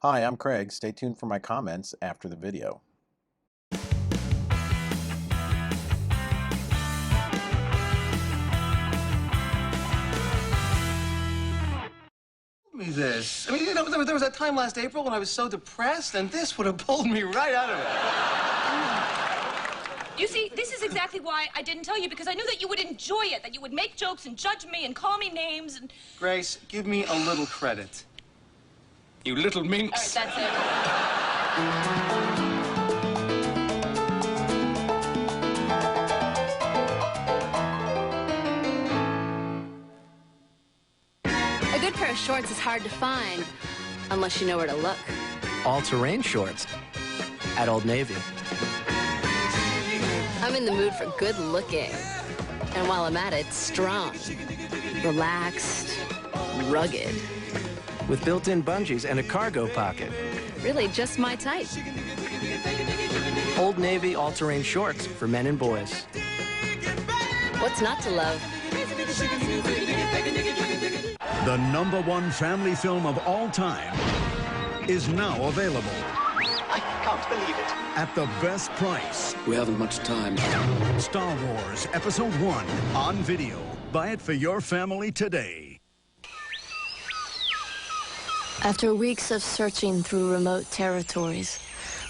Hi, I'm Craig. Stay tuned for my comments after the video. Me this. I mean, you know, there was that time last April when I was so depressed, and this would have pulled me right out of it. You see, this is exactly why I didn't tell you, because I knew that you would enjoy it, that you would make jokes and judge me and call me names and... Grace, give me a little credit. You little minx. All right, that's it. A good pair of shorts is hard to find, unless you know where to look. All-terrain shorts at Old Navy. I'm in the mood for good looking. And while I'm at it, strong, relaxed, rugged. With built-in bungees and a cargo pocket. Really just my type. Old Navy all-terrain shorts for men and boys. What's not to love? The #1 family film of all time is now available. I can't believe it. At the best price. We haven't much time. Star Wars Episode 1 on video. Buy it for your family today. After weeks of searching through remote territories,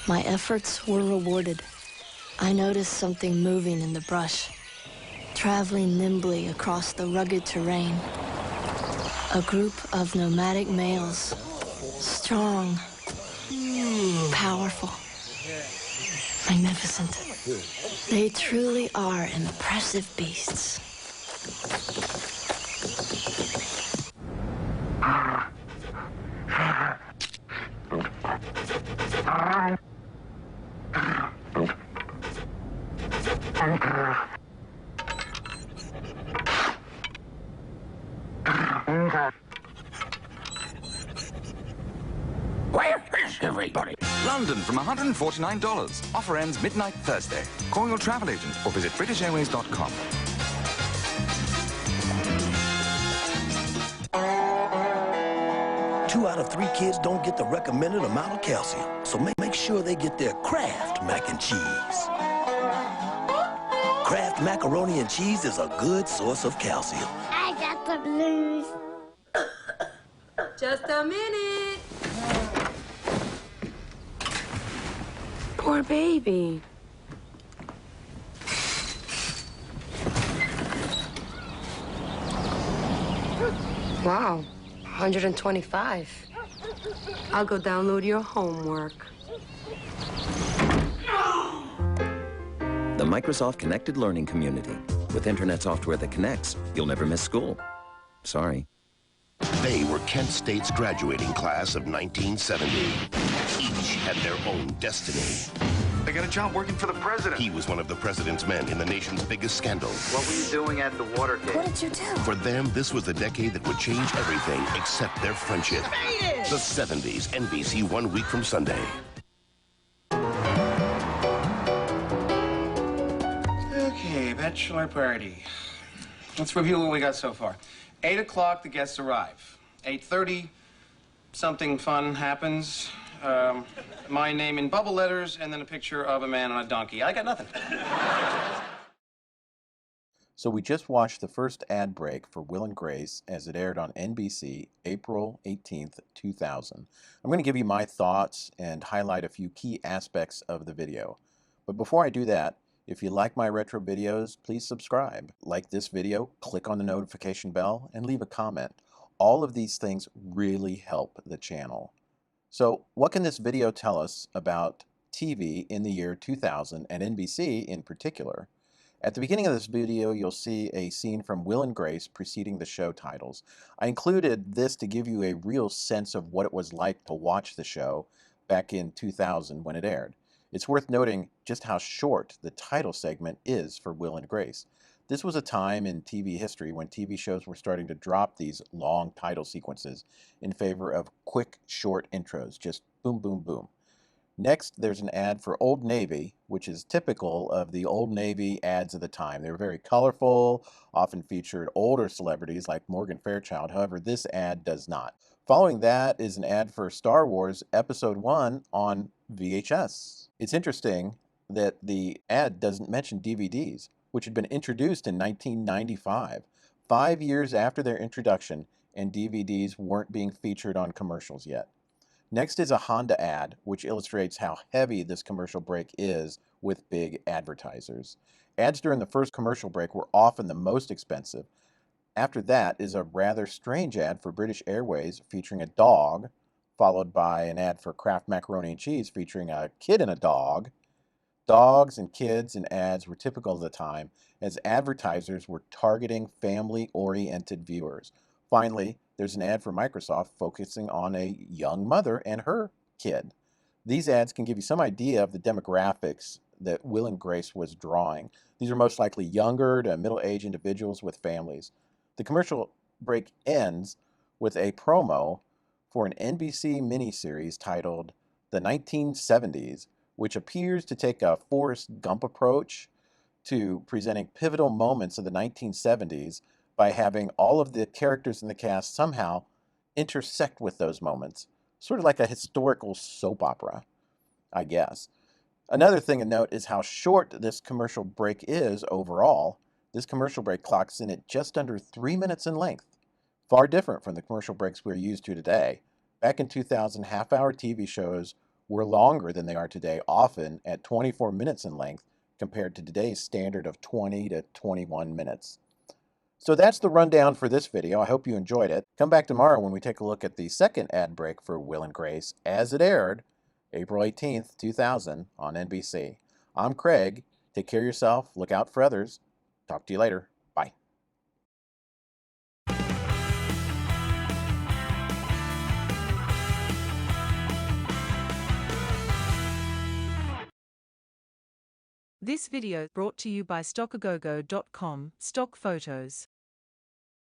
my efforts were rewarded. I noticed something moving in the brush, traveling nimbly across the rugged terrain. A group of nomadic males, strong, powerful, magnificent. They truly are impressive beasts. Where is everybody? London from $149. Offer ends midnight Thursday. Call your travel agent or visit BritishAirways.com. Two out of 3 kids don't get the recommended amount of calcium, so make sure they get their Kraft mac and cheese. Kraft macaroni and cheese is a good source of calcium. I got the blues. Just a minute. Poor baby. Wow, 125. I'll go download your homework. The Microsoft Connected Learning Community. With internet software that connects, you'll never miss school. Sorry. They were Kent State's graduating class of 1970. Each had their own destiny. I got a job working for the president. He was one of the president's men in the nation's biggest scandal. What were you doing at the Watergate? What did you do? For them, this was the decade that would change everything except their friendship. The 70s, NBC 1 week from Sunday. Okay, bachelor party. Let's review what we got so far. 8 o'clock, the guests arrive. 8:30, something fun happens. My name in bubble letters, and then a picture of a man on a donkey. I got nothing. So we just watched the first ad break for Will and Grace as it aired on NBC April 18th, 2000. I'm going to give you my thoughts and highlight a few key aspects of the video. But before I do that, if you like my retro videos, please subscribe. Like this video, click on the notification bell, and leave a comment. All of these things really help the channel. So what can this video tell us about TV in the year 2000 and NBC in particular? At the beginning of this video, you'll see a scene from Will and Grace preceding the show titles. I included this to give you a real sense of what it was like to watch the show back in 2000 when it aired. It's worth noting just how short the title segment is for Will and Grace. This was a time in TV history when TV shows were starting to drop these long title sequences in favor of quick, short intros, just boom, boom, boom. Next, there's an ad for Old Navy, which is typical of the Old Navy ads of the time. They were very colorful, often featured older celebrities like Morgan Fairchild. However, this ad does not. Following that is an ad for Star Wars Episode 1 on VHS. It's interesting that the ad doesn't mention DVDs, which had been introduced in 1995, 5 years after their introduction, and DVDs weren't being featured on commercials yet. Next is a Honda ad, which illustrates how heavy this commercial break is with big advertisers. Ads during the first commercial break were often the most expensive. After that is a rather strange ad for British Airways featuring a dog, followed by an ad for Kraft macaroni and cheese featuring a kid and a dog. Dogs and kids in ads were typical of the time, as advertisers were targeting family-oriented viewers. Finally, there's an ad for Microsoft focusing on a young mother and her kid. These ads can give you some idea of the demographics that Will and Grace was drawing. These are most likely younger to middle-aged individuals with families. The commercial break ends with a promo for an NBC miniseries titled The 1970s, which appears to take a Forrest Gump approach to presenting pivotal moments of the 1970s by having all of the characters in the cast somehow intersect with those moments, sort of like a historical soap opera, I guess. Another thing to note is how short this commercial break is overall. This commercial break clocks in at just under 3 minutes in length, far different from the commercial breaks we're used to today. Back in 2000, half-hour TV shows were longer than they are today, often at 24 minutes in length, compared to today's standard of 20 to 21 minutes. So that's the rundown for this video. I hope you enjoyed it. Come back tomorrow when we take a look at the second ad break for Will and Grace as it aired April 18th, 2000 on NBC. I'm Craig. Take care of yourself. Look out for others. Talk to you later. Bye. This video brought to you by StockAgogo.com, Stock Photos.